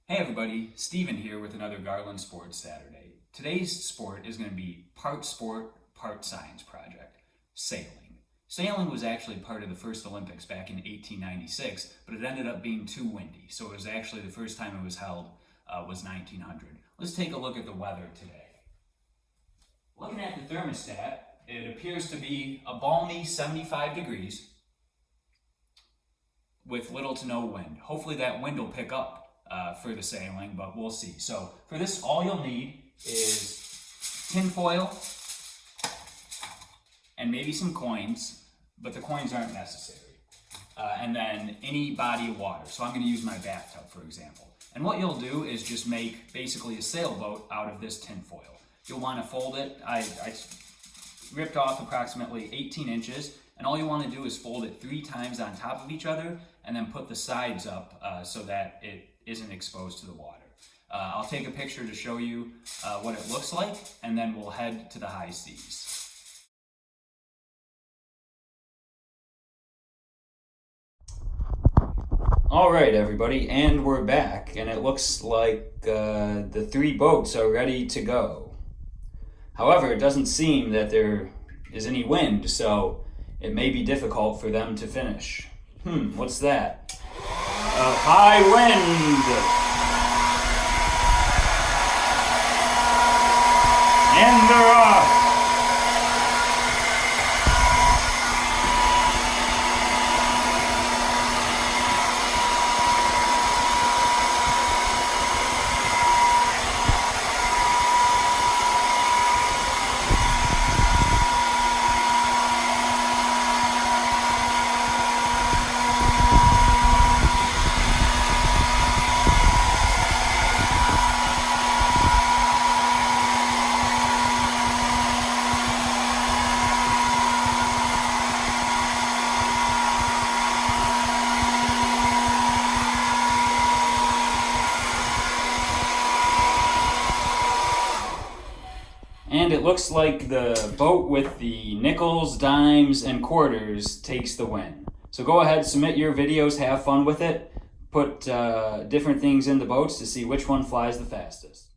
Hey everybody, Steven here with another Garland Sports Saturday. Today's sport is going to be part sport, part science project, sailing. Sailing was actually part of the first Olympics back in 1896, but it ended up being too windy, so it was actually the first time it was held was 1900. Let's take a look at the weather today. Looking at the thermostat, it appears to be a balmy 75 degrees with little to no wind. Hopefully that wind will pick up for the sailing, but we'll see. So for this, all you'll need is tin foil and maybe some coins, but the coins aren't necessary. And then any body of water. So I'm going to use my bathtub, for example. And what you'll do is just make basically a sailboat out of this tin foil. You'll want to fold it. I ripped off approximately 18 inches, and all you want to do is fold it 3 times on top of each other and then put the sides up so that it isn't exposed to the water. I'll take a picture to show you what it looks like, and then we'll head to the high seas. All right, everybody, and we're back, and it looks like the 3 boats are ready to go. However, it doesn't seem that there is any wind, so it may be difficult for them to finish. What's that? A high wind! And they're off! And it looks like the boat with the nickels, dimes, and quarters takes the win. So go ahead, submit your videos, have fun with it, put different things in the boats to see which one flies the fastest.